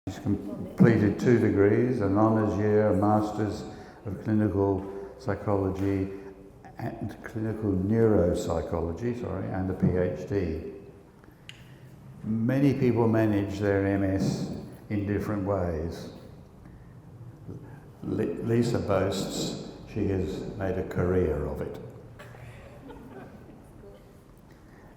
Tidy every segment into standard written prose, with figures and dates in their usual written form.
She's completed 2 degrees, an honours year, a Master's of Clinical Psychology and Clinical Neuropsychology, and a PhD. Many people manage their MS in different ways. Lisa boasts she has made a career of it.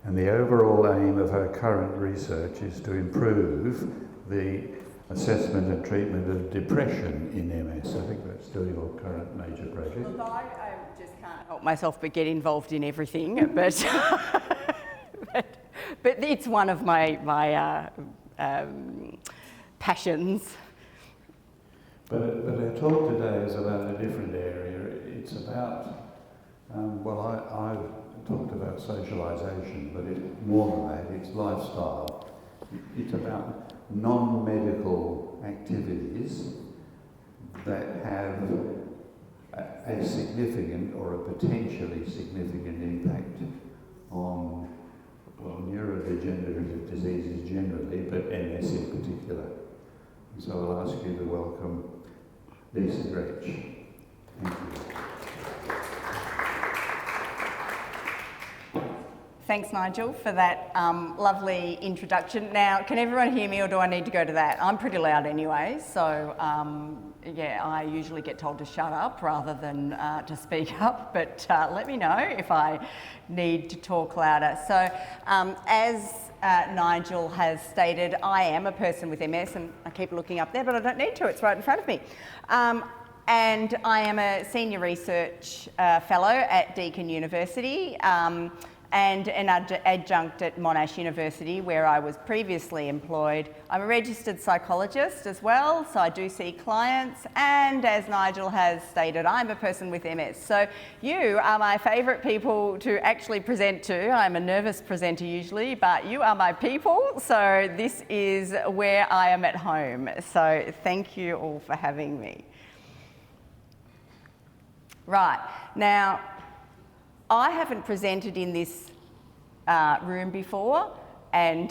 And the overall aim of her current research is to improve the assessment and treatment of depression in MS. I think that's still your current major project. Look, I just can't help myself but get involved in everything, but but it's one of my passions. But our talk today is about a different area. It's about, I've talked about socialisation, but it's more than that, it's lifestyle. It's about non-medical activities that have a significant or a potentially significant impact on neurodegenerative diseases generally, but MS in particular. And so I'll ask you to welcome Lisa Grech. Thank you. Thanks, Nigel, for that lovely introduction. Now, can everyone hear me, or do I need to go to that? I'm pretty loud anyway, so I usually get told to shut up rather than to speak up, but let me know if I need to talk louder. So, as Nigel has stated, I am a person with MS, and I keep looking up there, but I don't need to, it's right in front of me. And I am a senior research fellow at Deakin University, and an adjunct at Monash University, where I was previously employed. I'm a registered psychologist as well, so I do see clients, and as Nigel has stated, I'm a person with MS. So you are my favourite people to actually present to. I'm a nervous presenter usually, but you are my people, so this is where I am at home. So thank you all for having me. Right, now, I haven't presented in this room before, and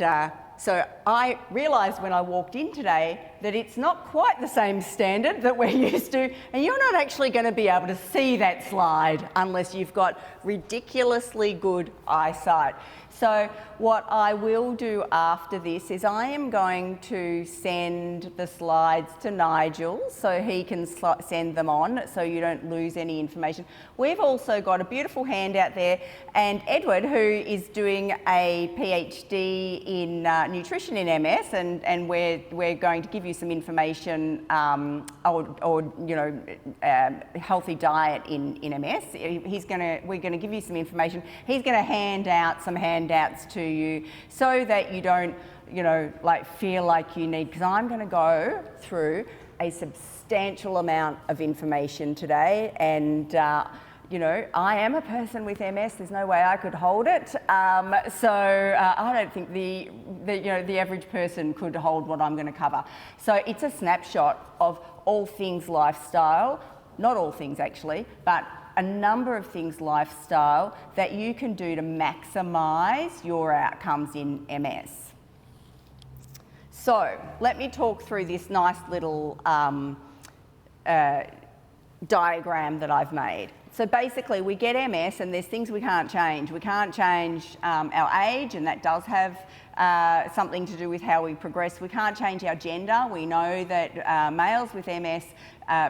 so I realised when I walked in today that it's not quite the same standard that we're used to, and you're not actually going to be able to see that slide unless you've got ridiculously good eyesight. So what I will do after this is I am going to send the slides to Nigel so he can send them on so you don't lose any information. We've also got a beautiful handout there, and Edward, who is doing a PhD in nutrition in MS, and we're going to give you some information healthy diet in MS. We're going to give you some information. He's going to hand out some handouts to you so that you don't, feel like you need, because I'm going to go through a substantial amount of information today, and I am a person with MS. There's no way I could hold it. I don't think the average person could hold what I'm going to cover. So it's a snapshot of all things lifestyle, not all things actually, but a number of things lifestyle that you can do to maximise your outcomes in MS. So let me talk through this nice little diagram that I've made. So basically we get MS and there's things we can't change. We can't change our age, and that does have something to do with how we progress. We can't change our gender. We know that males with MS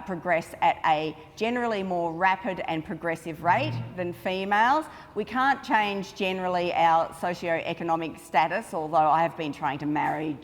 progress at a generally more rapid and progressive rate than females. We can't change generally our socio-economic status, although I have been trying to marry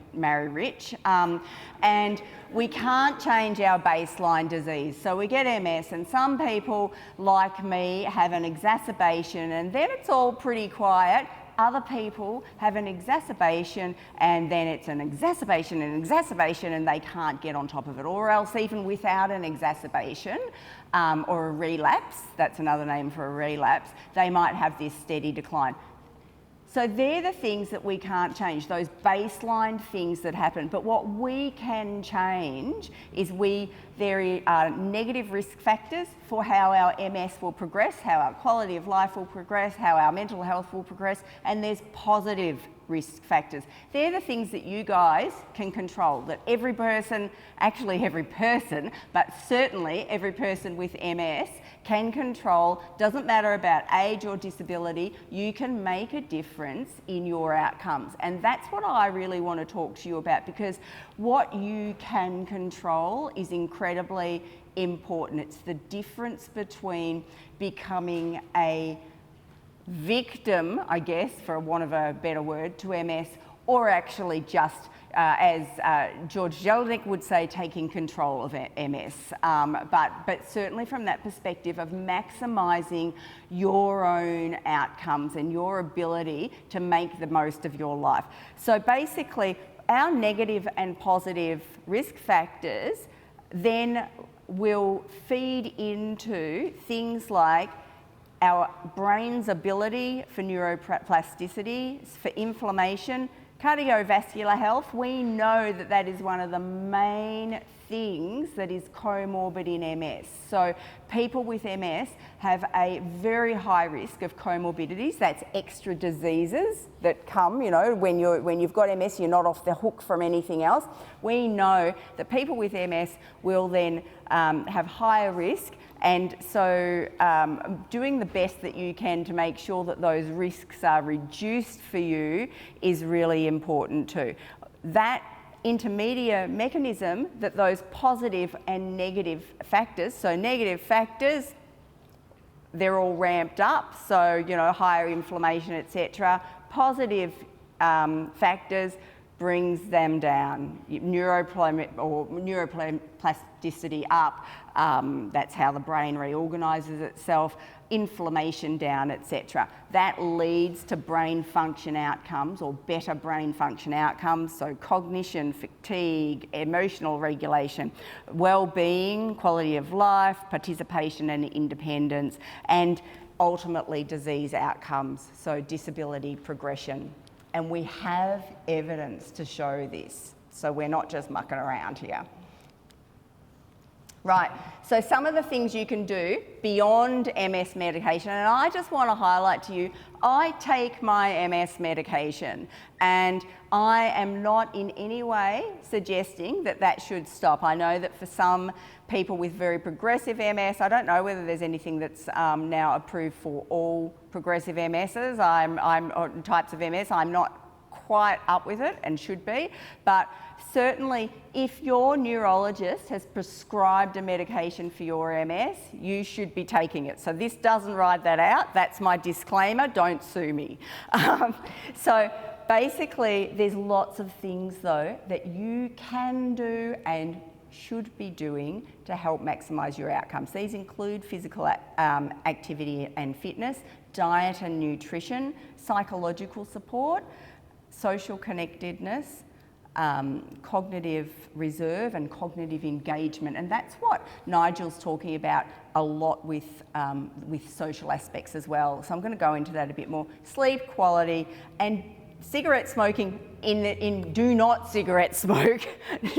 rich. And we can't change our baseline disease. So we get MS, and some people, like me, have an exacerbation, and then it's all pretty quiet. Other people have an exacerbation, and then it's an exacerbation and exacerbation, and they can't get on top of it. Or else, even without an exacerbation or a relapse, that's another name for a relapse, they might have this steady decline. So they're the things that we can't change, those baseline things that happen. But what we can change is we there are negative risk factors for how our MS will progress, how our quality of life will progress, how our mental health will progress, and there's positive risk factors. They're the things that you guys can control, that every person, but certainly every person with MS can control. Doesn't matter about age or disability, you can make a difference in your outcomes. And that's what I really want to talk to you about, because what you can control is incredibly important. It's the difference between becoming a victim, I guess, for want of a better word, to MS, or actually just, as George Jellinek would say, taking control of MS. But certainly from that perspective of maximising your own outcomes and your ability to make the most of your life. So basically, our negative and positive risk factors then will feed into things like our brain's ability for neuroplasticity, for inflammation, cardiovascular health. We know that that is one of the main things that is comorbid in MS. So people with MS have a very high risk of comorbidities. That's extra diseases that come, you know, when you've got MS, you're not off the hook from anything else. We know that people with MS will then have higher risk. And so doing the best that you can to make sure that those risks are reduced for you is really important too. That intermediate mechanism that those positive and negative factors, so negative factors, they're all ramped up, so, you know, higher inflammation, etc. Positive factors brings them down. Neuroplasticity up, that's how the brain reorganises itself, inflammation down, etc. That leads to brain function outcomes, or better brain function outcomes, so cognition, fatigue, emotional regulation, well-being, quality of life, participation and independence, and ultimately disease outcomes, so disability progression. And we have evidence to show this, so we're not just mucking around here. Right, so some of the things you can do beyond MS medication, and I just want to highlight to you, I take my MS medication and I am not in any way suggesting that that should stop. I know that for some people with very progressive MS, I don't know whether there's anything that's now approved for all progressive MSs, or types of MS, I'm not quite up with it and should be, but certainly if your neurologist has prescribed a medication for your MS, you should be taking it. So this doesn't ride that out, that's my disclaimer, don't sue me. So basically there's lots of things though that you can do and should be doing to help maximise your outcomes. These include physical activity and fitness, diet and nutrition, psychological support, social connectedness, cognitive reserve and cognitive engagement, and that's what Nigel's talking about a lot with social aspects as well. So I'm going to go into that a bit more. Sleep quality and cigarette smoking. Do not cigarette smoke.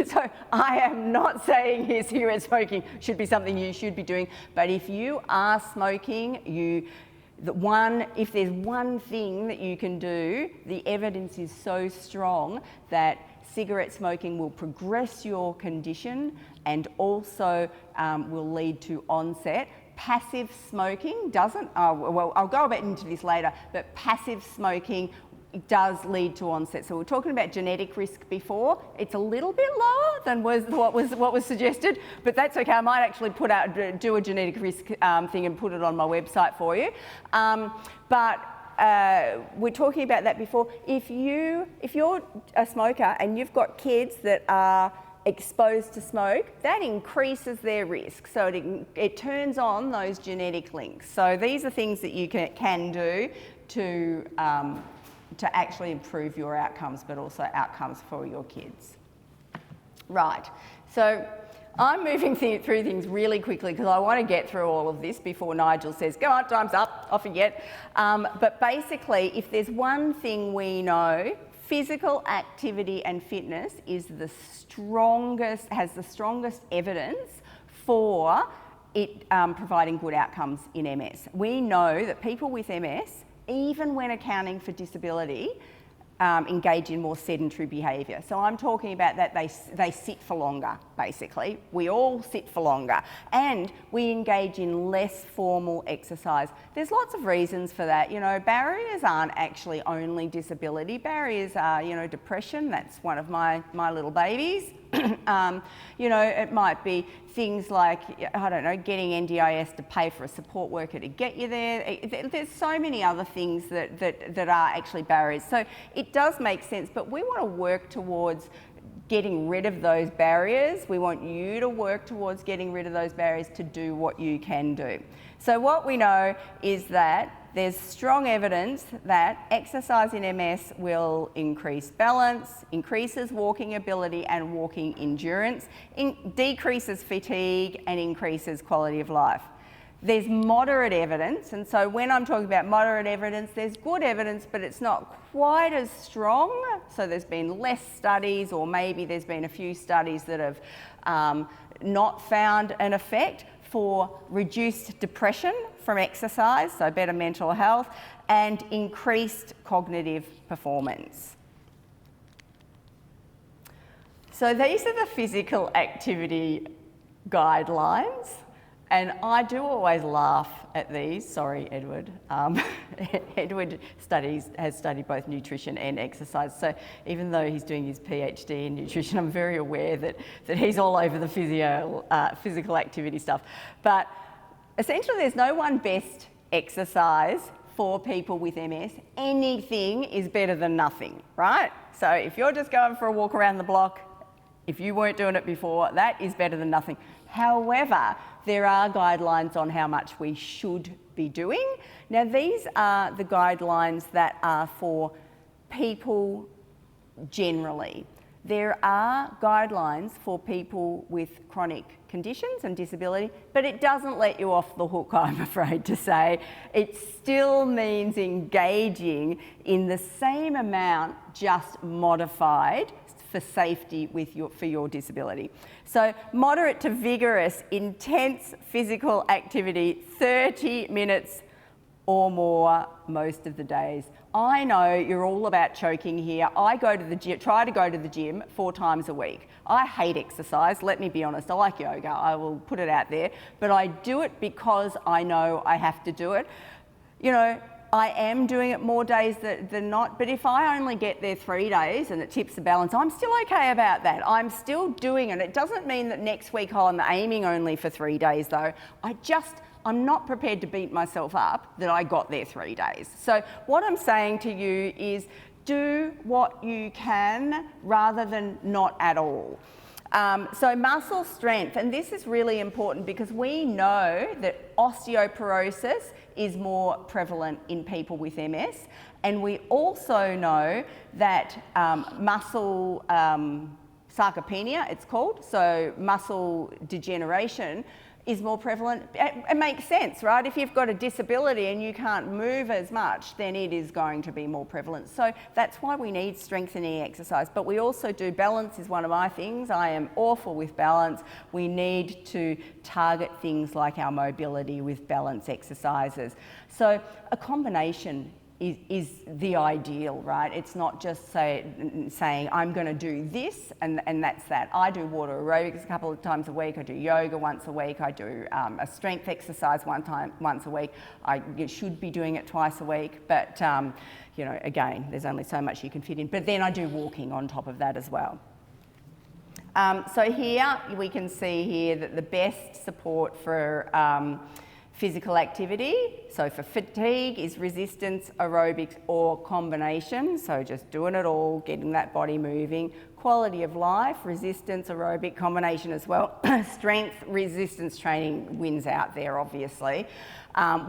So I am not saying here cigarette smoking should be something you should be doing, but if you are smoking, if there's one thing that you can do, the evidence is so strong that cigarette smoking will progress your condition and also will lead to onset. Passive smoking doesn't, well, I'll go a bit into this later, but passive smoking does lead to onset. So we're talking about genetic risk before. It's a little bit lower than what was suggested, but that's okay. I might actually do a genetic risk thing and put it on my website for you. But we're talking about that before. If you're a smoker and you've got kids that are exposed to smoke, that increases their risk. So it turns on those genetic links. So these are things that you can do to actually improve your outcomes, but also outcomes for your kids. Right, so I'm moving through things really quickly because I want to get through all of this before Nigel says, go on, time's up, off you get. But basically, if there's one thing we know, physical activity and fitness has the strongest evidence for it providing good outcomes in MS. We know that people with MS, even when accounting for disability, engage in more sedentary behaviour. So I'm talking about that they sit for longer, basically. We all sit for longer. And we engage in less formal exercise. There's lots of reasons for that. You know, barriers aren't actually only disability. Barriers are, you know, depression. That's one of my little babies. You know, it might be things like, I don't know, getting NDIS to pay for a support worker to get you there. There's so many other things that are actually barriers. So it does make sense, but we want to work towards getting rid of those barriers. We want you to work towards getting rid of those barriers to do what you can do. So what we know is that there's strong evidence that exercise in MS will increase balance, increases walking ability and walking endurance, decreases fatigue and increases quality of life. There's moderate evidence, and so when I'm talking about moderate evidence, there's good evidence, but it's not quite as strong. So there's been less studies, or maybe there's been a few studies that have not found an effect for reduced depression from exercise, so better mental health, and increased cognitive performance. So these are the physical activity guidelines. And I do always laugh at these. Sorry, Edward. Edward has studied both nutrition and exercise. So even though he's doing his PhD in nutrition, I'm very aware that he's all over the physical activity stuff. But essentially, there's no one best exercise for people with MS. Anything is better than nothing, right? So if you're just going for a walk around the block, if you weren't doing it before, that is better than nothing. However, there are guidelines on how much we should be doing. Now, these are the guidelines that are for people generally. There are guidelines for people with chronic conditions and disability, but it doesn't let you off the hook, I'm afraid to say. It still means engaging in the same amount, just modified for safety for your disability. So moderate to vigorous, intense physical activity, 30 minutes or more most of the days. I know you're all about choking here. I go to the gym, try to go to the gym 4 times a week. I hate exercise, let me be honest. I like yoga, I will put it out there, but I do it because I know I have to do it. You know, I am doing it more days than not, but if I only get there 3 days and it tips the balance, I'm still okay about that. I'm still doing it. It doesn't mean that next week I'm aiming only for 3 days though. I'm not prepared to beat myself up that I got there 3 days. So what I'm saying to you is do what you can rather than not at all. So muscle strength, and this is really important because we know that osteoporosis is more prevalent in people with MS, and we also know that muscle sarcopenia, it's called, so muscle degeneration, is more prevalent. It makes sense, right? If you've got a disability and you can't move as much, then it is going to be more prevalent. So that's why we need strengthening exercise. But we also do balance is one of my things. I am awful with balance. We need to target things like our mobility with balance exercises. So a combination is the ideal, right? It's not just saying I'm going to do this and that's that. I do water aerobics a couple of times a week. I do yoga once a week. I do a strength exercise once a week. You should be doing it twice a week, but you know, again, there's only so much you can fit in. But then I do walking on top of that as well. So here we can see here that the best support for physical activity, so for fatigue, is resistance, aerobics or combination, so just doing it all, getting that body moving. Quality of life, resistance, aerobic, combination as well. Strength, resistance training wins out there, obviously.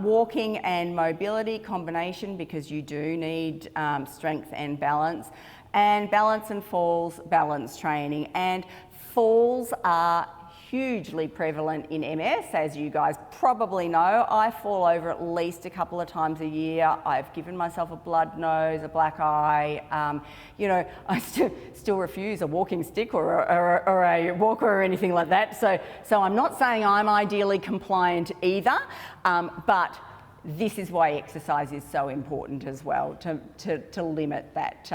Walking and mobility, combination, because you do need strength and balance. And balance and falls, balance training. And falls are hugely prevalent in MS, as you guys probably know. I fall over at least a couple of times a year. I've given myself a blood nose, a black eye. You know, I still refuse a walking stick or a walker or anything like that. So I'm not saying I'm ideally compliant either, but this is why exercise is so important as well, to limit that,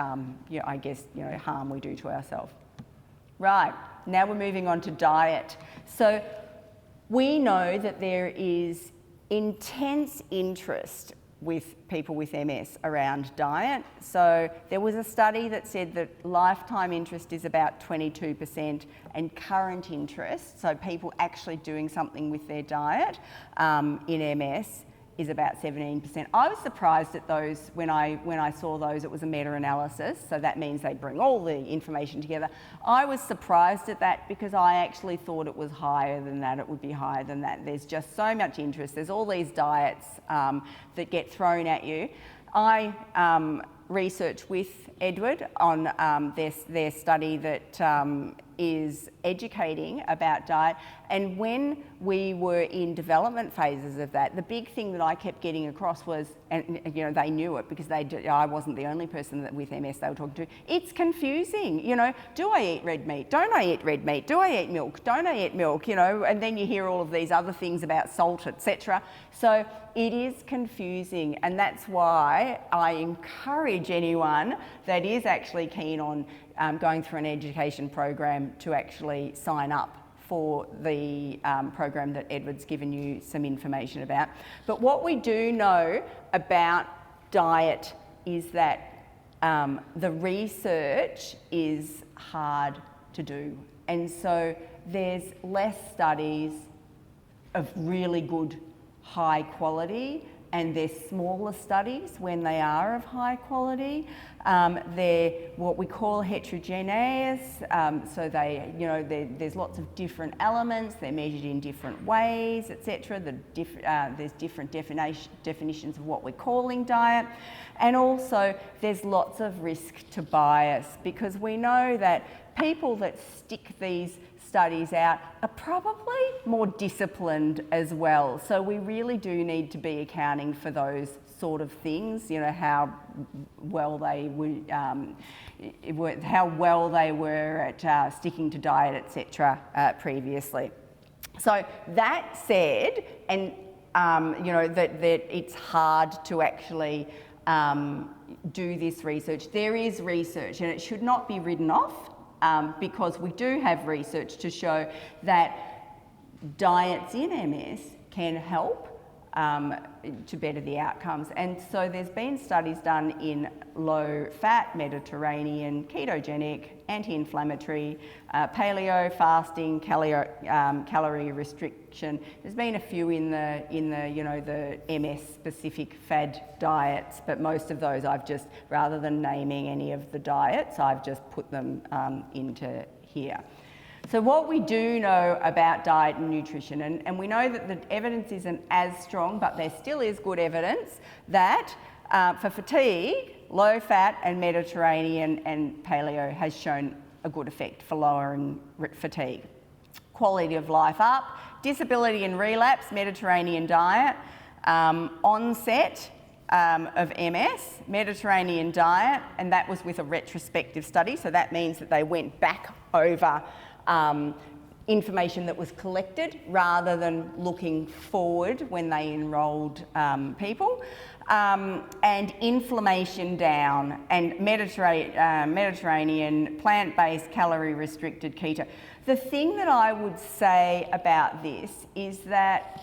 you know, I guess, you know, harm we do to ourselves. Right, now we're moving on to diet. So we know that there is intense interest with people with MS around diet. So there was a study that said that lifetime interest is about 22% and current interest, so people actually doing something with their diet in MS, is about 17%. I was surprised at those when I saw those. It was a meta-analysis, so that means they bring all the information together. I was surprised at that because I actually thought it was higher than that, it would be higher than that. There's just so much interest. There's all these diets that get thrown at you. I researched with Edward on their study that is educating about diet, and when we were in development phases of that, the big thing that I kept getting across was, and you know, they knew it because I wasn't the only person that with MS they were talking to, it's confusing, you know, do I eat red meat? Don't I eat red meat? Do I eat milk? Don't I eat milk? You know, and then you hear all of these other things about salt, etc. So it is confusing, and that's why I encourage anyone that is actually keen on going through an education program to actually sign up for the program that Edward's given you some information about. But what we do know about diet is that the research is hard to do. And so there's less studies of really good high quality, and they're smaller studies when they are of high quality. They're what we call heterogeneous, so they, you know, there's lots of different elements, they're measured in different ways, etc. There's different definitions of what we're calling diet, and also there's lots of risk to bias, because we know that people that stick these studies out are probably more disciplined as well. So we really do need to be accounting for those sort of things, you know, how well they were at sticking to diet, etc. Previously. So that said, and you know, that it's hard to actually do this research. There is research, and it should not be written off. Because we do have research to show that diets in MS can help to better the outcomes. And so there's been studies done in low-fat, Mediterranean, ketogenic, anti-inflammatory, paleo, fasting, calorie restriction. There's been a few in the you know, the MS-specific fad diets, but most of those I've just, rather than naming any of the diets, I've just put them into here. So what we do know about diet and nutrition, and we know that the evidence isn't as strong, but there still is good evidence that for fatigue, low fat and Mediterranean and paleo has shown a good effect for lowering fatigue. Quality of life up, disability and relapse, Mediterranean diet, onset of MS, Mediterranean diet, and that was with a retrospective study, so that means that they went back over information that was collected rather than looking forward when they enrolled people, and inflammation down, and Mediterranean, plant-based, calorie-restricted keto. The thing that I would say about this is that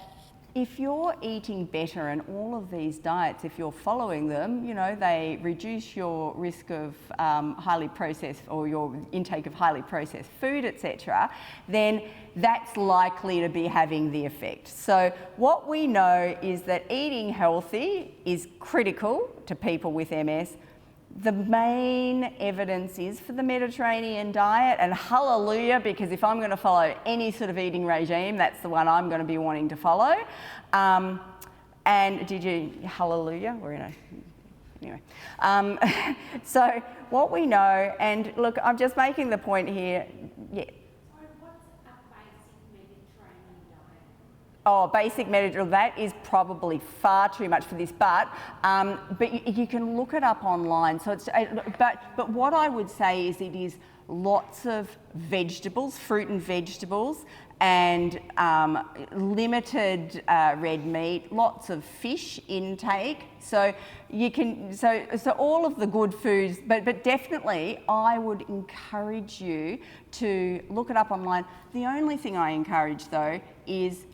if you're eating better and all of these diets, if you're following them, you know, they reduce your risk of highly processed, or your intake of highly processed food, etc., then that's likely to be having the effect. So what we know is that eating healthy is critical to people with MS. The main evidence is for the Mediterranean diet, and hallelujah, because if I'm going to follow any sort of eating regime, that's the one I'm going to be wanting to follow. And did you, hallelujah? We're in a, anyway. So what we know, and look, I'm just making the point here, yeah. Or what's a basic Oh, basic medical, that is probably far too much for this, but you can look it up online. So it's, but what I would say is it is lots of vegetables, fruit and vegetables, and limited red meat, lots of fish intake. So you can, so all of the good foods, but definitely I would encourage you to look it up online. The only thing I encourage though is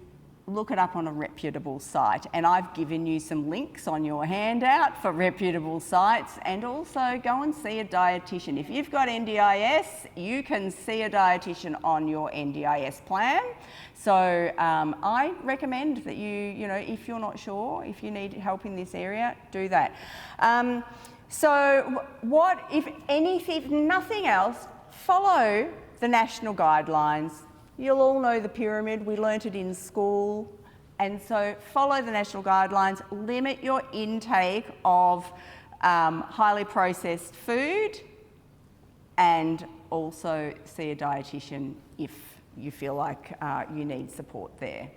look it up on a reputable site, and I've given you some links on your handout for reputable sites, and also go and see a dietitian. If you've got NDIS, you can see a dietitian on your NDIS plan. So I recommend that you know, if you're not sure, if you need help in this area, do that. So what, if anything, if nothing else, follow the national guidelines. You'll all know the pyramid, we learnt it in school, and so follow the national guidelines, limit your intake of highly processed food, and also see a dietitian if you feel like you need support there.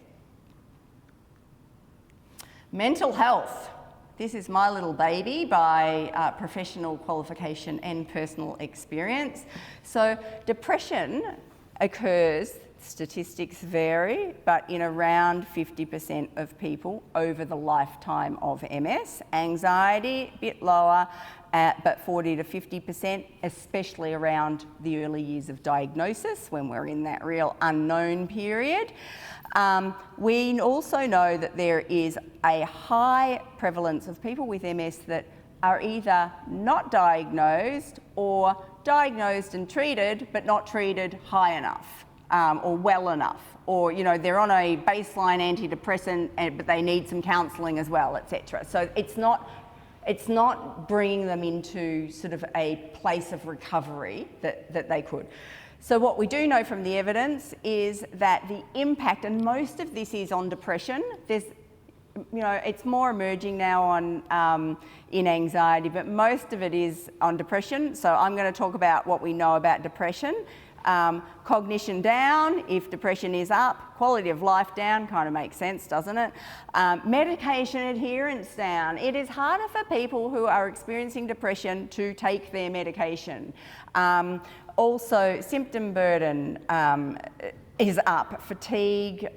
Mental health. This is my little baby by professional qualification and personal experience. So depression occurs, statistics vary, but in around 50% of people over the lifetime of MS. Anxiety, a bit lower, but 40 to 50%, especially around the early years of diagnosis when we're in that real unknown period. We also know that there is a high prevalence of people with MS that are either not diagnosed or diagnosed and treated, but not treated high enough. Or well enough, or you know, they're on a baseline antidepressant, but they need some counselling as well, etc. So it's not bringing them into sort of a place of recovery that they could. So what we do know from the evidence is that the impact, and most of this is on depression. There's, you know, it's more emerging now on in anxiety, but most of it is on depression. So I'm going to talk about what we know about depression. Cognition down if depression is up, quality of life down, kind of makes sense, doesn't it? Medication adherence down. It is harder for people who are experiencing depression to take their medication. Also, symptom burden is up, fatigue,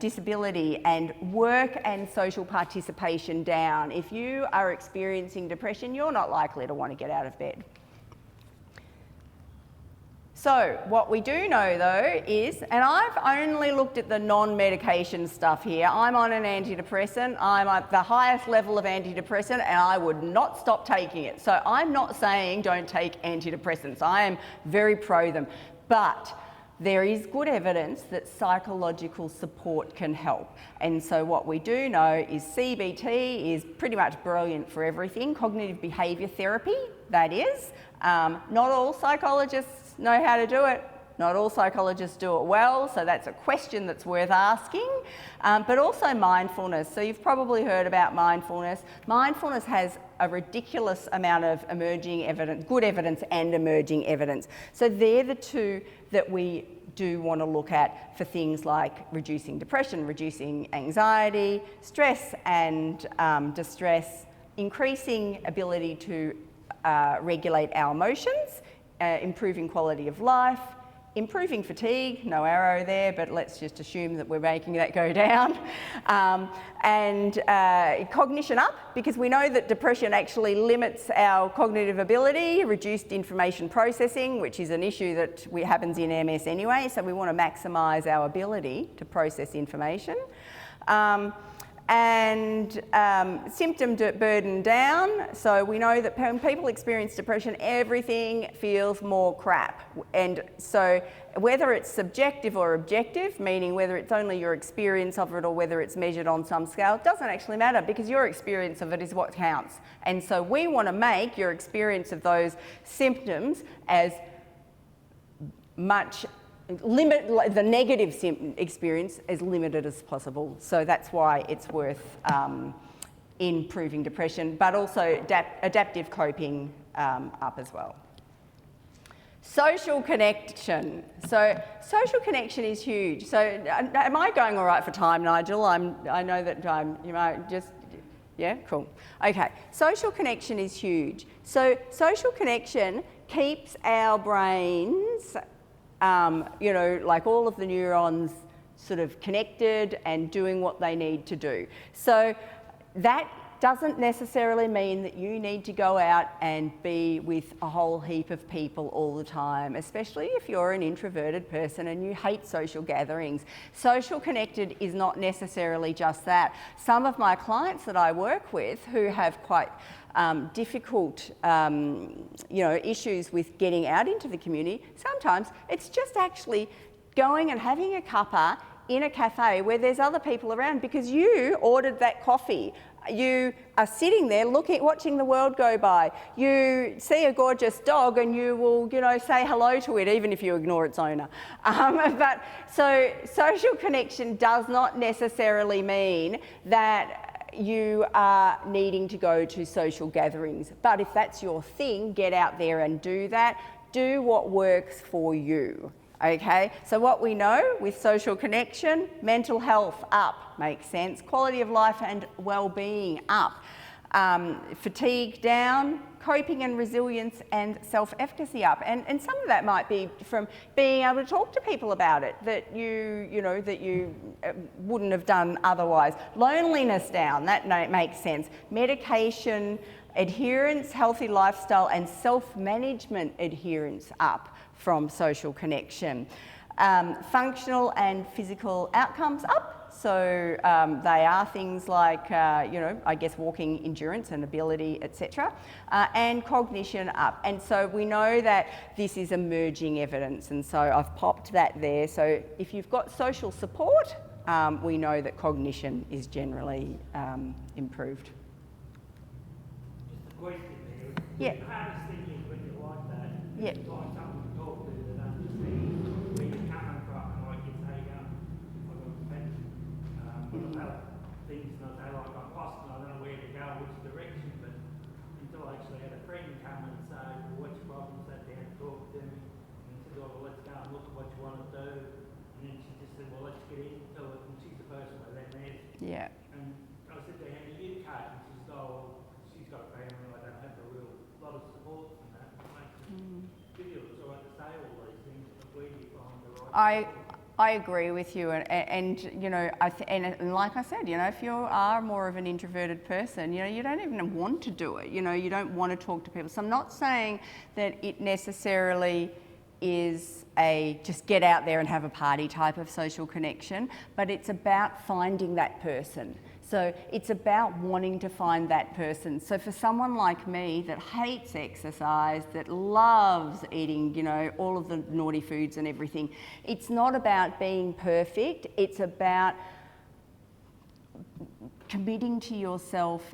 disability, and work and social participation down. If you are experiencing depression, you're not likely to want to get out of bed. So what we do know though is, and I've only looked at the non-medication stuff here. I'm on an antidepressant, I'm at the highest level of antidepressant, and I would not stop taking it. So I'm not saying don't take antidepressants, I am very pro them. But there is good evidence that psychological support can help. And so what we do know is CBT is pretty much brilliant for everything. Cognitive behaviour therapy, that is. Not all psychologists know how to do it. Not all psychologists do it well, so that's a question that's worth asking. But also mindfulness. So you've probably heard about mindfulness. Mindfulness has a ridiculous amount of emerging evidence, good evidence and emerging evidence. So they're the two that we do want to look at for things like reducing depression, reducing anxiety, stress and distress, increasing ability to regulate our emotions, improving quality of life, improving fatigue, no arrow there, but let's just assume that we're making that go down, and cognition up, because we know that depression actually limits our cognitive ability, reduced information processing, which is an issue that happens in MS anyway, so we want to maximise our ability to process information. And symptom burden down. So we know that when people experience depression, everything feels more crap. And so whether it's subjective or objective, meaning whether it's only your experience of it or whether it's measured on some scale, doesn't actually matter, because your experience of it is what counts. And so we want to make your experience of those symptoms as much limit the negative experience as limited as possible. So that's why it's worth improving depression, but also adaptive coping up as well. Social connection. So social connection is huge. So am I going all right for time, Nigel? I know that you might just, yeah, cool. Okay, social connection is huge. So social connection keeps our brains, like all of the neurons sort of connected and doing what they need to do. So that doesn't necessarily mean that you need to go out and be with a whole heap of people all the time, especially if you're an introverted person and you hate social gatherings. Social connected is not necessarily just that. Some of my clients that I work with who have quite difficult issues with getting out into the community, sometimes it's just actually going and having a cuppa in a cafe where there's other people around because you ordered that coffee. You are sitting there watching the world go by. You see a gorgeous dog and you will, say hello to it even if you ignore its owner. But so social connection does not necessarily mean that you are needing to go to social gatherings. But if that's your thing, get out there and do that. Do what works for you. Okay, so what we know with social connection, mental health up, makes sense. Quality of life and well-being up. Fatigue down, coping and resilience and self-efficacy up. And some of that might be from being able to talk to people about it that you wouldn't have done otherwise. Loneliness down, that makes sense. Medication adherence, healthy lifestyle and self-management adherence up from social connection. Functional and physical outcomes up. So they are things like, walking endurance and ability, etc. And cognition up. And so we know that this is emerging evidence. And so I've popped that there. So if you've got social support, we know that cognition is generally improved. Just a question there. Yeah. The hardest thing is when you're like that, Yeah. it's like someone to talk to that understands where you're coming from, and like you say, I've got other things, and I say, like, I'm lost and I don't know where to go, which direction, but until I actually had a friend come and say, well, what's your problem? Sat down and talked to me, and said, well, let's go and look at what you want to do, and then she just said, well, let's get into it, and she's the person with that mess. Yeah. And I said to her, how do you cope? And she said, oh, she's got a family, I don't have a real lot of support from that. It's all right to say all these things, but where do you find the right I agree with you, and like I said, if you are more of an introverted person, you don't even want to do it. You don't want to talk to people. So I'm not saying that it necessarily is a just get out there and have a party type of social connection, but it's about finding that person. So it's about wanting to find that person. So for someone like me that hates exercise, that loves eating, all of the naughty foods and everything, it's not about being perfect. It's about committing to yourself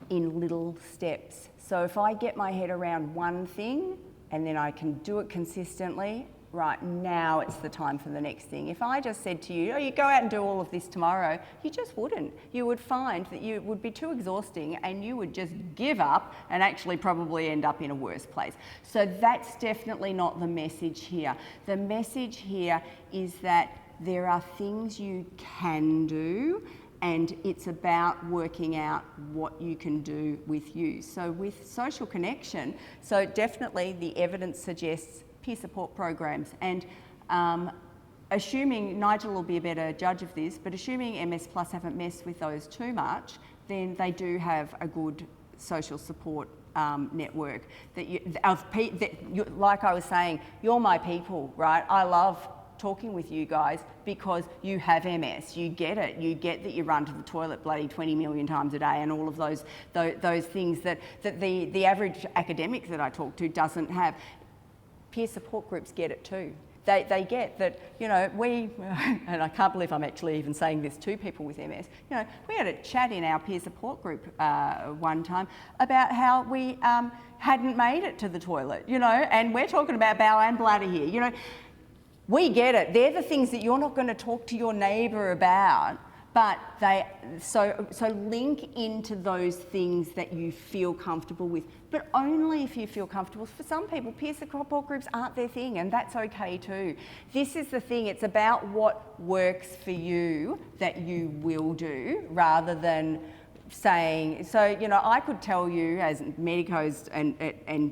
in little steps. So if I get my head around one thing and then I can do it consistently, right, now it's the time for the next thing. If I just said to you, oh, you go out and do all of this tomorrow, you just wouldn't. You would find that it would be too exhausting and you would just give up and actually probably end up in a worse place. So that's definitely not the message here. The message here is that there are things you can do, and it's about working out what you can do with you. So with social connection, so definitely the evidence suggests peer support programs, and assuming, Nigel will be a better judge of this, but assuming MS Plus haven't messed with those too much, then they do have a good social support network like I was saying, you're my people, right? I love talking with you guys because you have MS, you get it, you get that you run to the toilet bloody 20 million times a day and all of those things that the average academic that I talk to doesn't have. Peer support groups get it too. They get that, we, and I can't believe I'm actually even saying this to people with MS, we had a chat in our peer support group one time about how we hadn't made it to the toilet, and we're talking about bowel and bladder here, we get it. They're the things that you're not going to talk to your neighbour about, But so link into those things that you feel comfortable with, but only if you feel comfortable. For some people, peer support groups aren't their thing, and that's okay too. This is the thing, it's about what works for you that you will do, rather than saying, so, you know, I could tell you as medicos and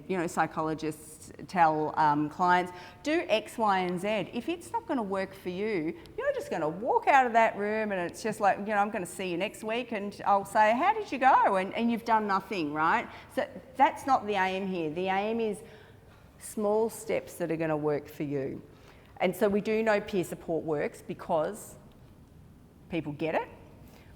you know, psychologists tell clients, do X, Y, and Z. If it's not going to work for you, you're just going to walk out of that room and it's just like, you know, I'm going to see you next week and I'll say, how did you go? And you've done nothing, right? So that's not the aim here. The aim is small steps that are going to work for you. And so we do know peer support works because people get it.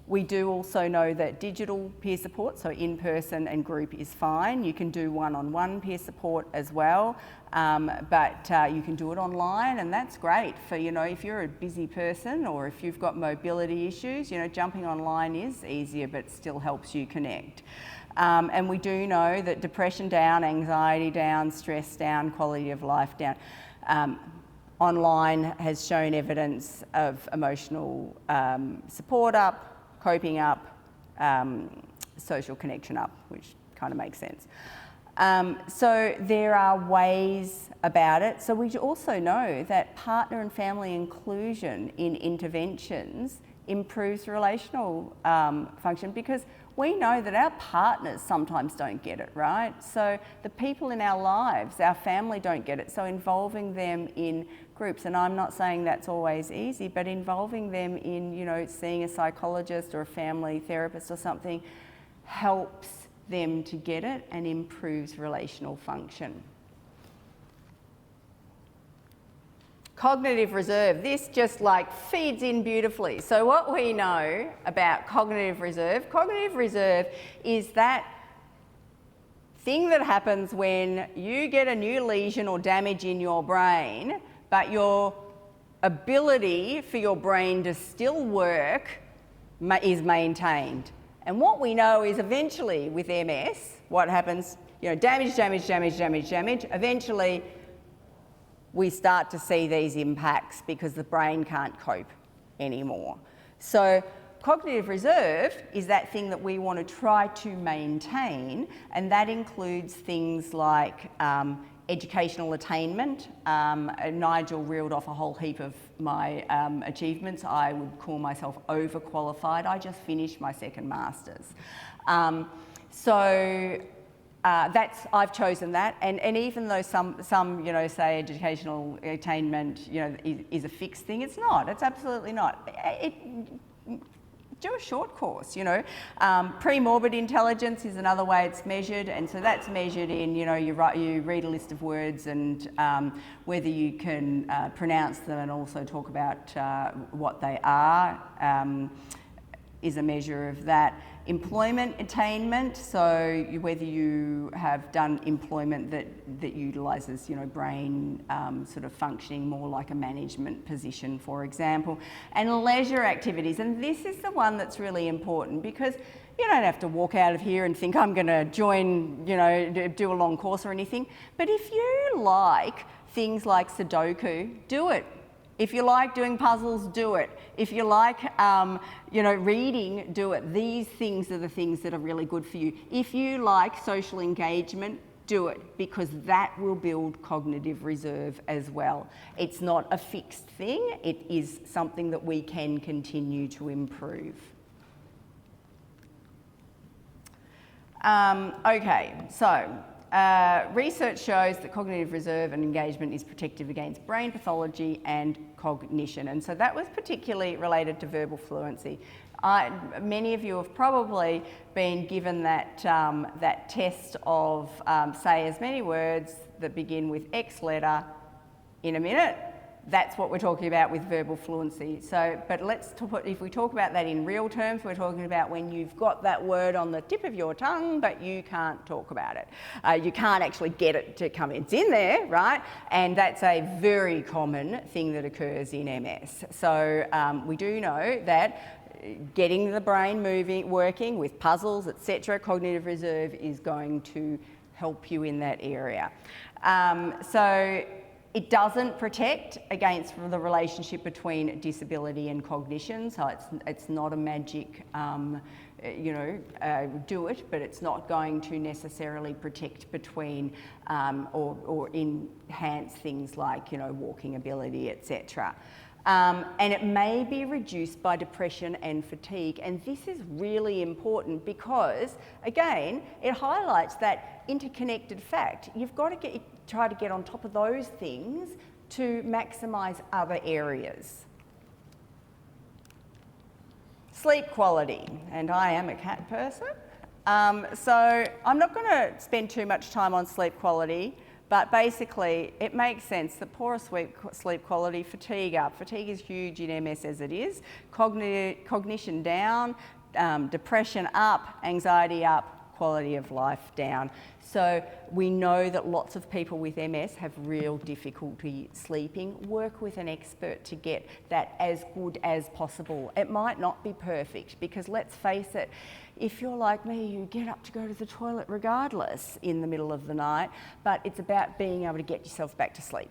We do also know that digital peer support, so in-person and group, is fine. You can do one-on-one peer support as well, but you can do it online, and that's great for, you know, if you're a busy person or if you've got mobility issues, you know, jumping online is easier but still helps you connect. And we do know that depression down, anxiety down, stress down, quality of life down. Online has shown evidence of emotional support up, coping up, social connection up, which kind of makes sense. So there are ways about it. So we also know that partner and family inclusion in interventions improves relational function, because we know that our partners sometimes don't get it, right? So the people in our lives, our family don't get it. So involving them in groups, and I'm not saying that's always easy, but involving them in, you know, seeing a psychologist or a family therapist or something helps them to get it and improves relational function. Cognitive reserve, this just like feeds in beautifully. So what we know about cognitive reserve is that thing that happens when you get a new lesion or damage in your brain, but your ability for your brain to still work is maintained. And what we know is eventually with MS, what happens, you know, damage, eventually we start to see these impacts because the brain can't cope anymore. So cognitive reserve is that thing that we want to try to maintain, and that includes things like educational attainment. Nigel reeled off a whole heap of my achievements. I would call myself overqualified. I just finished my second master's. I've chosen that, and even though some you know, say educational attainment, you know, is a fixed thing, it's not. It's absolutely not. Do a short course, you know. Pre-morbid intelligence is another way it's measured, and so that's measured in, you know, you read a list of words and whether you can pronounce them and also talk about what they are is a measure of that. Employment attainment, so whether you have done employment that utilises, you know, brain sort of functioning more like a management position, for example. And leisure activities, and this is the one that's really important, because you don't have to walk out of here and think I'm going to join, you know, do a long course or anything. But if you like things like Sudoku, do it. If you like doing puzzles, do it. If you like, you know, reading, do it. These things are the things that are really good for you. If you like social engagement, do it, because that will build cognitive reserve as well. It's not a fixed thing. It is something that we can continue to improve. Okay, so research shows that cognitive reserve and engagement is protective against brain pathology and cognition, and so that was particularly related to verbal fluency. Many of you have probably been given that test of say as many words that begin with X letter in a minute. That's what we're talking about with verbal fluency. So, but if we talk about that in real terms, we're talking about when you've got that word on the tip of your tongue, but you can't talk about it. You can't actually get it to come in. It's in there, right? And that's a very common thing that occurs in MS. So we do know that getting the brain working with puzzles, etc., cognitive reserve is going to help you in that area. So It doesn't protect against the relationship between disability and cognition, so it's not a magic, do it, but it's not going to necessarily protect between or enhance things like, walking ability, etc. And it may be reduced by depression and fatigue. And this is really important because, again, it highlights that interconnected fact. You've got to try to get on top of those things to maximise other areas. Sleep quality, and I am a cat person. So I'm not going to spend too much time on sleep quality. But basically, it makes sense that poorer sleep quality, fatigue up. Fatigue is huge in MS as it is. Cognition down, depression up, anxiety up, quality of life down. So we know that lots of people with MS have real difficulty sleeping. Work with an expert to get that as good as possible. It might not be perfect because, let's face it, if you're like me, you get up to go to the toilet regardless in the middle of the night, but it's about being able to get yourself back to sleep.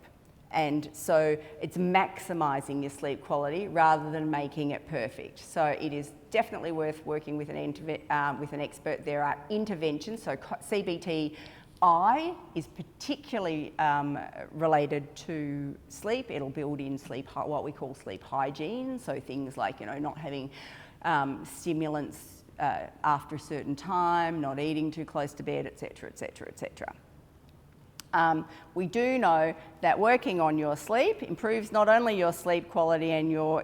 And so it's maximising your sleep quality rather than making it perfect. So it is definitely worth working with an expert. There are interventions, so CBTI is particularly related to sleep. It'll build in what we call sleep hygiene, so things like not having stimulants after a certain time, not eating too close to bed, etc., etc., etc. We do know that working on your sleep improves not only your sleep quality and your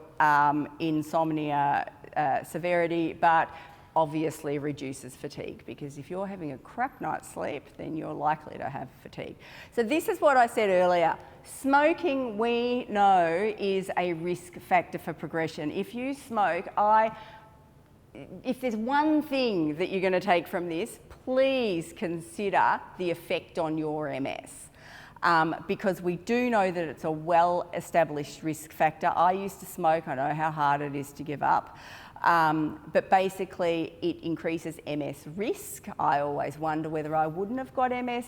insomnia severity, but obviously reduces fatigue, because if you're having a crap night's sleep, then you're likely to have fatigue. So this is what I said earlier. Smoking, we know, is a risk factor for progression. If you smoke, if there's one thing that you're going to take from this, please consider the effect on your MS. Because we do know that it's a well-established risk factor. I used to smoke, I know how hard it is to give up. But basically it increases MS risk. I always wonder whether I wouldn't have got MS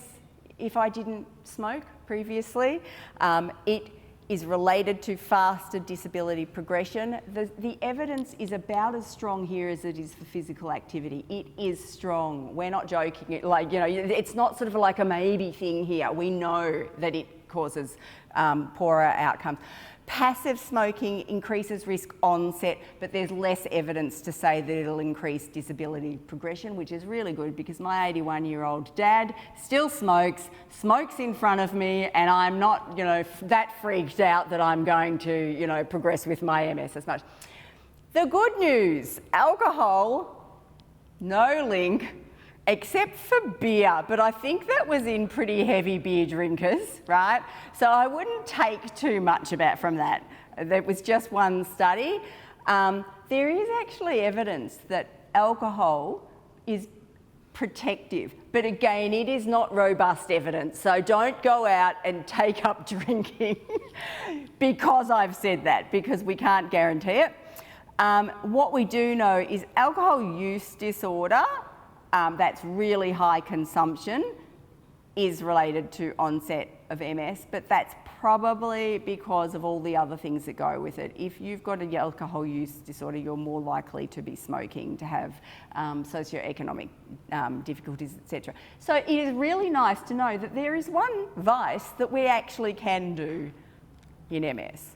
if I didn't smoke previously. It is related to faster disability progression. The evidence is about as strong here as it is for physical activity. It is strong. We're not joking. It's not sort of like a maybe thing here. We know that it causes poorer outcomes. Passive smoking increases risk onset, but there's less evidence to say that it'll increase disability progression, which is really good because my 81-year-old dad still smokes in front of me, and I'm not, that freaked out that I'm going to, progress with my MS as much. The good news, alcohol, no link, except for beer, but I think that was in pretty heavy beer drinkers, right? So I wouldn't take too much from that. That was just one study. There is actually evidence that alcohol is protective, but again, it is not robust evidence. So don't go out and take up drinking because I've said that, because we can't guarantee it. What we do know is alcohol use disorder, that's really high consumption, is related to onset of MS, but that's probably because of all the other things that go with it. If you've got an alcohol use disorder, you're more likely to be smoking, to have socioeconomic difficulties, etc. So it is really nice to know that there is one vice that we actually can do in MS.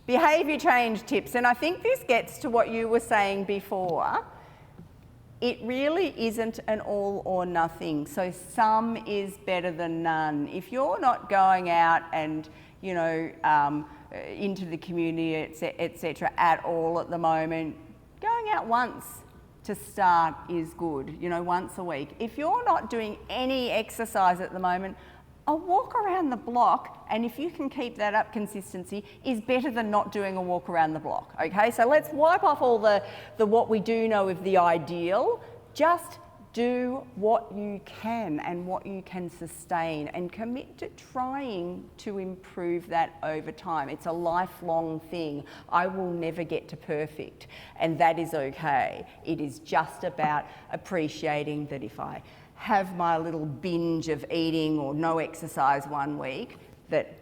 Behaviour change tips, and I think this gets to what you were saying before. It really isn't an all or nothing. So some is better than none. If you're not going out and, into the community, etc. at all at the moment, going out once to start is good, once a week. If you're not doing any exercise at the moment, a walk around the block, and if you can keep that up consistency, is better than not doing a walk around the block, okay? So let's wipe off all the what we do know of the ideal. Just do what you can and what you can sustain, and commit to trying to improve that over time. It's a lifelong thing. I will never get to perfect, and that is okay. It is just about appreciating that if I have my little binge of eating or no exercise one week, that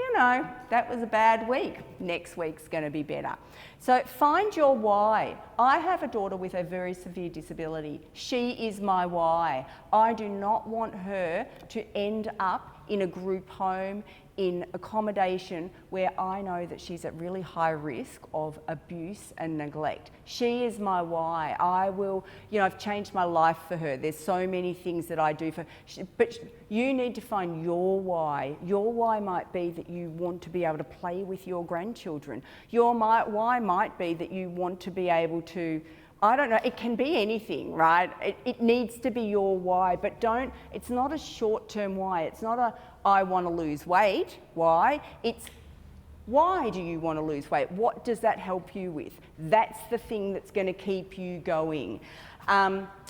you know, that was a bad week. Next week's going to be better. So find your why. I have a daughter with a very severe disability. She is my why. I do not want her to end up in a group home, in accommodation where I know that she's at really high risk of abuse and neglect. She is my why. I will, you know, I've changed my life for her. There's so many things that I do for her. But you need to find your why. Your why might be that you want to be able to play with your grandchildren. Your why might be that you want to be able to, I don't know, it can be anything, right? It needs to be your why, but it's not a short-term why. It's not a, I want to lose weight why. It's, why do you want to lose weight? What does that help you with? That's the thing that's going to keep you going.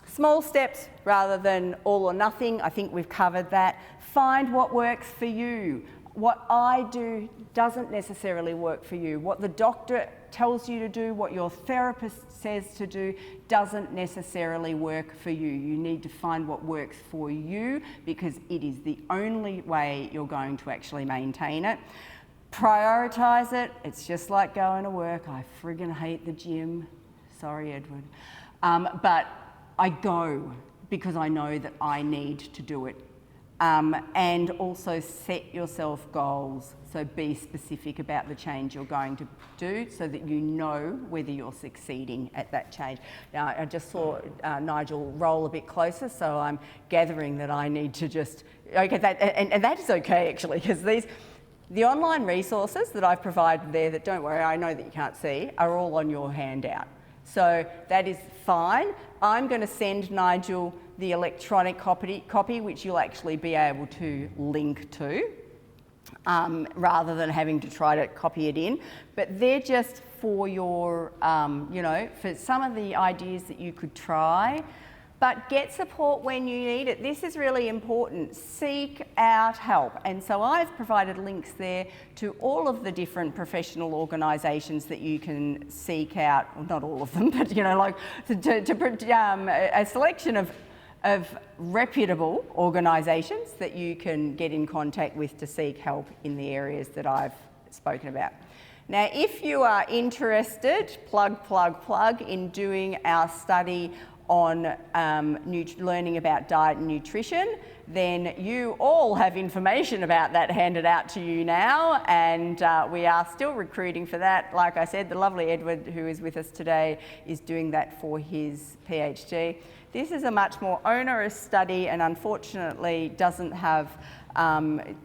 Small steps rather than all or nothing. I think we've covered that. Find what works for you. What I do doesn't necessarily work for you. What the doctor tells you to do, what your therapist says to do, doesn't necessarily work for you. You need to find what works for you because it is the only way you're going to actually maintain it. Prioritise it. It's just like going to work. I friggin' hate the gym. Sorry, Edward. But I go because I know that I need to do it. And also set yourself goals. So be specific about the change you're going to do so that you know whether you're succeeding at that change. Now, I just saw Nigel roll a bit closer, so I'm gathering that I need to just, okay, and that is okay actually, because the online resources that I've provided there that, don't worry, I know that you can't see, are all on your handout. So that is fine. I'm going to send Nigel the electronic copy which you'll actually be able to link to, rather than having to try to copy it in. But they're just for your, you know, for some of the ideas that you could try. But get support when you need it. This is really important. Seek out help. And so I've provided links there to all of the different professional organisations that you can seek out, well, not all of them, but, you know, like a selection of reputable organisations that you can get in contact with to seek help in the areas that I've spoken about. Now, if you are interested, plug, in doing our study on learning about diet and nutrition, then you all have information about that handed out to you now, and we are still recruiting for that. Like I said, the lovely Edward, who is with us today, is doing that for his PhD. This is a much more onerous study and unfortunately doesn't have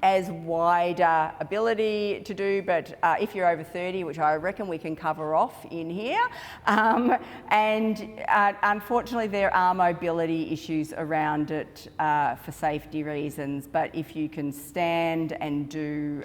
as wider ability to do, but if you're over 30, which I reckon we can cover off in here, and unfortunately there are mobility issues around it for safety reasons, but if you can stand and do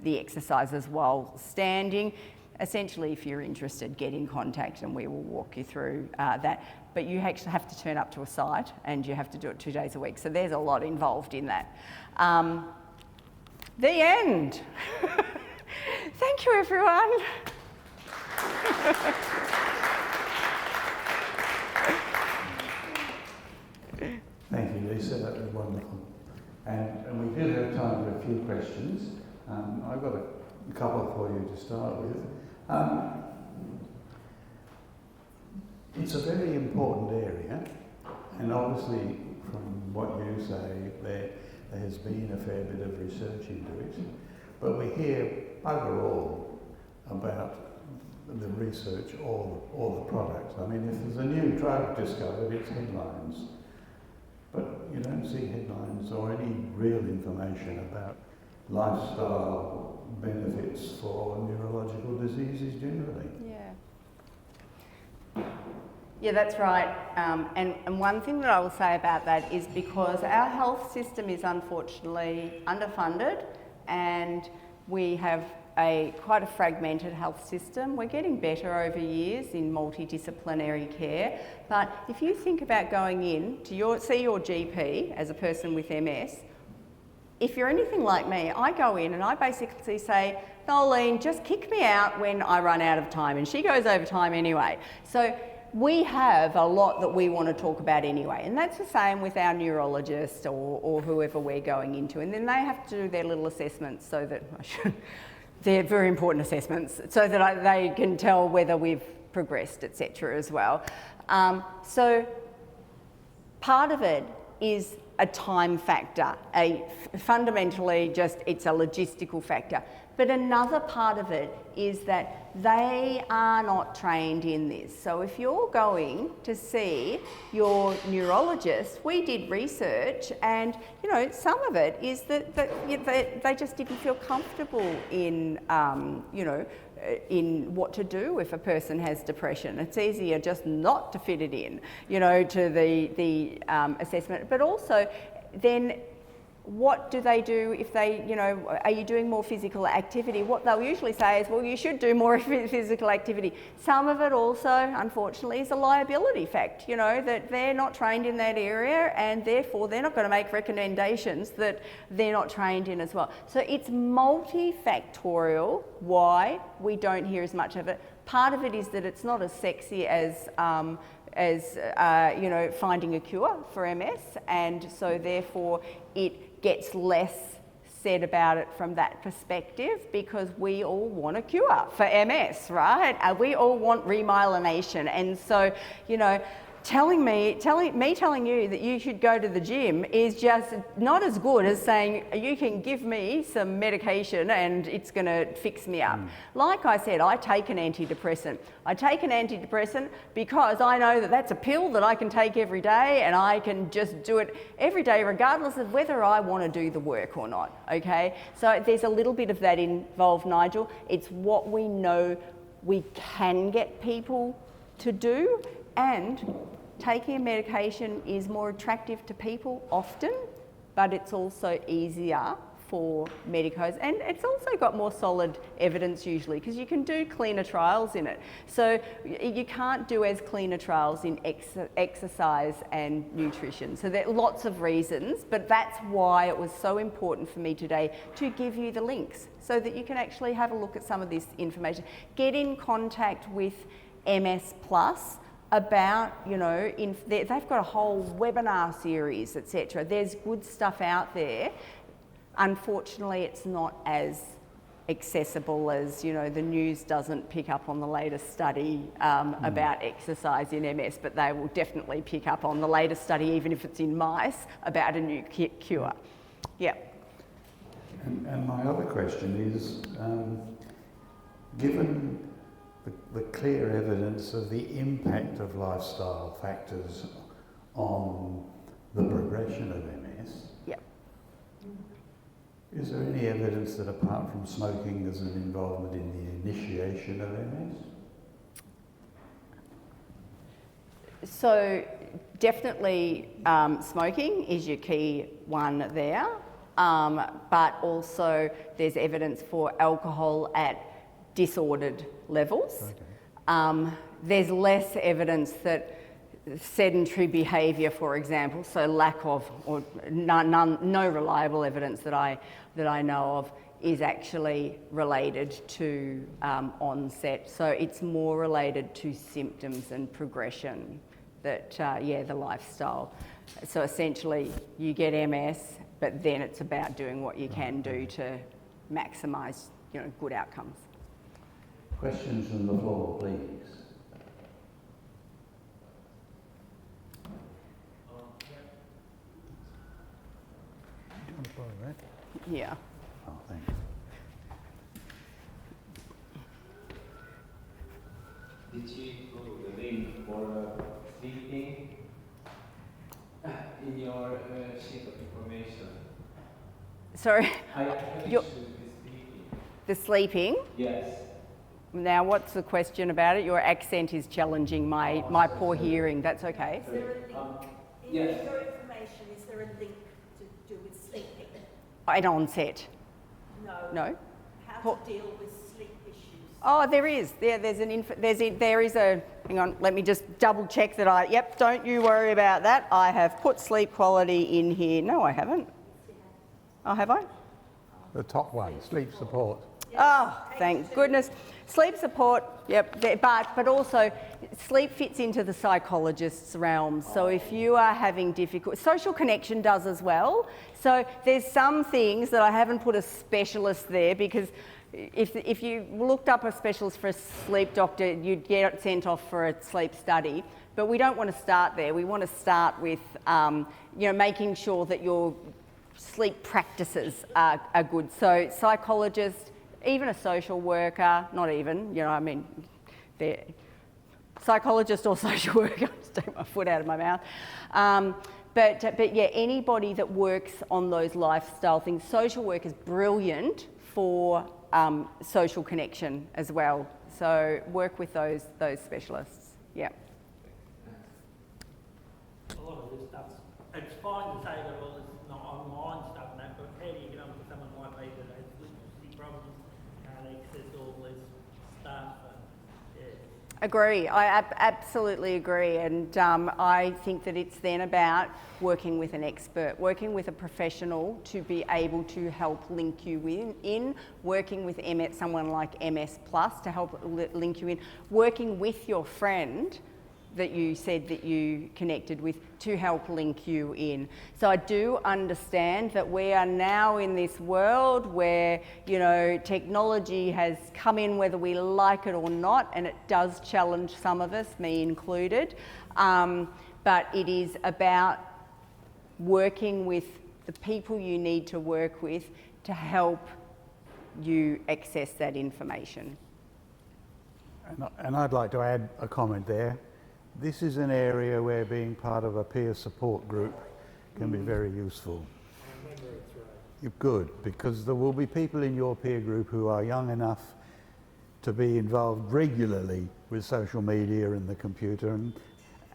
the exercises while standing, essentially if you're interested, get in contact and we will walk you through that. But you actually have to turn up to a site and you have to do it 2 days a week. So there's a lot involved in that. The end. Thank you, everyone. Thank you, Lisa. That was wonderful. And we do have time for a few questions. I've got a couple for you to start with. It's a very important area, and obviously from what you say, there has been a fair bit of research into it, but we hear overall about the research or the products. I mean, if there's a new drug discovered, it's headlines, but you don't see headlines or any real information about lifestyle benefits for neurological diseases generally. Yeah, that's right. And one thing that I will say about that is because our health system is unfortunately underfunded and we have quite a fragmented health system. We're getting better over years in multidisciplinary care, but if you think about going in to see your GP as a person with MS, if you're anything like me, I go in and I basically say, Nolene, just kick me out when I run out of time, and she goes over time anyway. So we have a lot that we want to talk about anyway, and that's the same with our neurologist or whoever we're going into, and then they have to do their little assessments so that they're very important assessments so that they can tell whether we've progressed, etc. as well. So part of it is a time factor, fundamentally just it's a logistical factor. But another part of it is that they are not trained in this. So if you're going to see your neurologist, we did research, and you know, some of it is that they just didn't feel comfortable in, you know, in what to do if a person has depression. It's easier just not to fit it in, you know, to the assessment. But also, then what do they do if they, you know, are you doing more physical activity? What they'll usually say is, well, you should do more physical activity. Some of it also, unfortunately, is a liability fact, you know, that they're not trained in that area and therefore they're not going to make recommendations that they're not trained in as well. So it's multifactorial why we don't hear as much of it. Part of it is that it's not as sexy as you know, finding a cure for MS, and so therefore it gets less said about it from that perspective, because we all want a cure for MS, right? We all want remyelination, and so, you know, telling you that you should go to the gym is just not as good as saying you can give me some medication and it's going to fix me up. Like I said, I take an antidepressant. I take an antidepressant because I know that that's a pill that I can take every day, and I can just do it every day regardless of whether I want to do the work or not, okay? So there's a little bit of that involved, Nigel. It's what we know we can get people to do, and taking a medication is more attractive to people often, but it's also easier for medicos, and it's also got more solid evidence usually, because you can do cleaner trials in it. So you can't do as cleaner trials in exercise and nutrition. So there are lots of reasons, but that's why it was so important for me today to give you the links so that you can actually have a look at some of this information. Get in contact with MS Plus about, you know, they've got a whole webinar series, etc. There's good stuff out there. Unfortunately, it's not as accessible as, you know, the news doesn't pick up on the latest study about exercise in MS, but they will definitely pick up on the latest study, even if it's in mice, about a new cure. Yeah. And my other question is, given the clear evidence of the impact of lifestyle factors on the progression of MS, yep. Is there any evidence that apart from smoking there's an involvement in the initiation of MS? So definitely smoking is your key one there, but also there's evidence for alcohol at disordered levels. Okay. There's less evidence that sedentary behaviour, for example, so lack of or no reliable evidence that I know of is actually related to onset. So it's more related to symptoms and progression. That the lifestyle. So essentially, you get MS, but then it's about doing what you can do to maximise, you know, good outcomes. Questions from the floor, please. Yeah. Oh, thanks. Did you put the link for sleeping in your sheet of information? Sorry? Your the sleeping? Yes. Now, what's the question about it? Your accent is challenging my poor hearing. That's okay. Is there a link in your information? Is there a link to do with sleeping? At onset? No. No. How to deal with sleep issues? Oh, there is. There is a. Hang on. Let me just double check that Yep. Don't you worry about that. I have put sleep quality in here. No, I haven't. Oh, have I? The top one, sleep support. Oh, thank goodness. Sleep support, yep, but also sleep fits into the psychologist's realm. So if you are having difficulty, social connection does as well. So there's some things that I haven't put a specialist there, because if you looked up a specialist for a sleep doctor, you'd get sent off for a sleep study. But we don't want to start there. We want to start with, making sure that your sleep practices are good. So psychologist, even a social worker, not even, they're psychologist or social worker, just take my foot out of my mouth. But yeah, anybody that works on those lifestyle things. Social work is brilliant for social connection as well. So work with those specialists, yeah. A lot of this stuff's, it's fine to say that all this not online stuff and that, but how do you get on to someone like me that has literacy problems, can't access all this stuff, and yeah. Agree, I absolutely agree, and I think that it's then about working with an expert, working with a professional to be able to help link you in, working with someone like MS Plus to help link you in, working with your friend that you said that you connected with to help link you in. So I do understand that we are now in this world where, technology has come in whether we like it or not, and it does challenge some of us, me included. But it is about working with the people you need to work with to help you access that information. And I'd like to add a comment there. This is an area where being part of a peer support group can be very useful. You're good, because there will be people in your peer group who are young enough to be involved regularly with social media and the computer,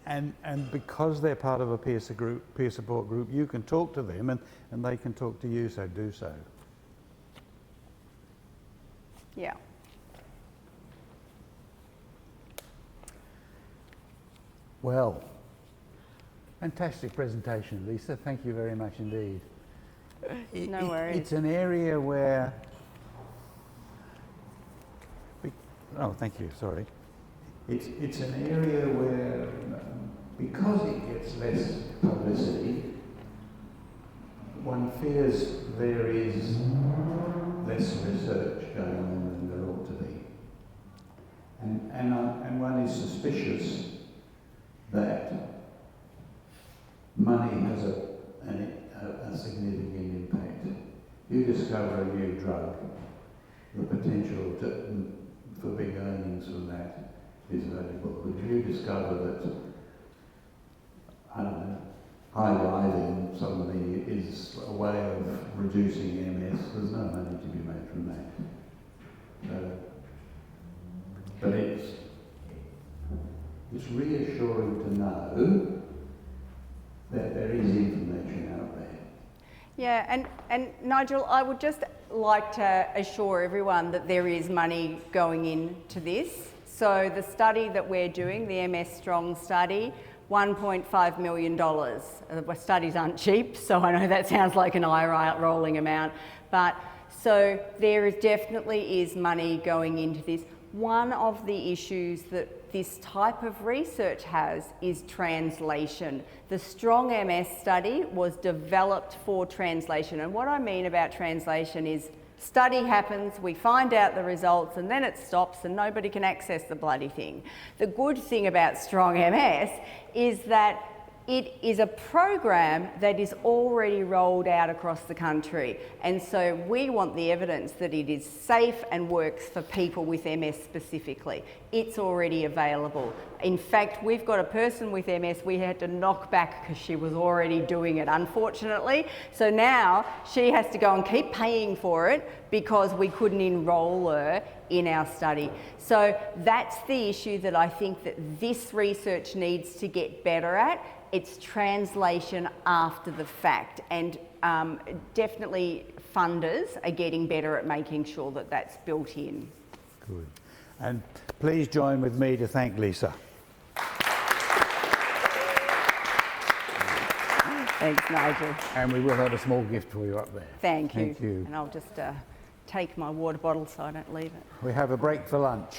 and because they're part of a peer support group, you can talk to them and they can talk to you, so do so. Yeah. Well, fantastic presentation, Lisa. Thank you very much indeed. No worries. It's an area where... Oh, thank you, sorry. It's an area where, because it gets less publicity, one fears there is less research going on than there ought to be. And one is suspicious that money has a significant impact. You discover a new drug, the potential for big earnings from that is valuable. But if you discover that, I don't know, high-riding somebody is a way of reducing MS, there's no money to be made from that. But it's reassuring to know that there is information out there. Yeah, and Nigel, I would just like to assure everyone that there is money going into this. So the study that we're doing, the MS Strong study, $1.5 million. Studies aren't cheap, so I know that sounds like an eye-rolling amount, but so there definitely is money going into this. One of the issues that this type of research has is translation. The Strong MS study was developed for translation, and what I mean about translation is study happens, we find out the results, and then it stops and nobody can access the bloody thing. The good thing about Strong MS is that it is a program that is already rolled out across the country, and so we want the evidence that it is safe and works for people with MS specifically. It's already available. In fact, we've got a person with MS we had to knock back because she was already doing it, unfortunately. So now she has to go and keep paying for it because we couldn't enrol her in our study. So that's the issue that I think that this research needs to get better at. It's translation after the fact, and definitely funders are getting better at making sure that that's built in. Good. And please join with me to thank Lisa. Thanks, Nigel. And we will have a small gift for you up there. Thank you. Thank you. And I'll just take my water bottle so I don't leave it. We have a break for lunch.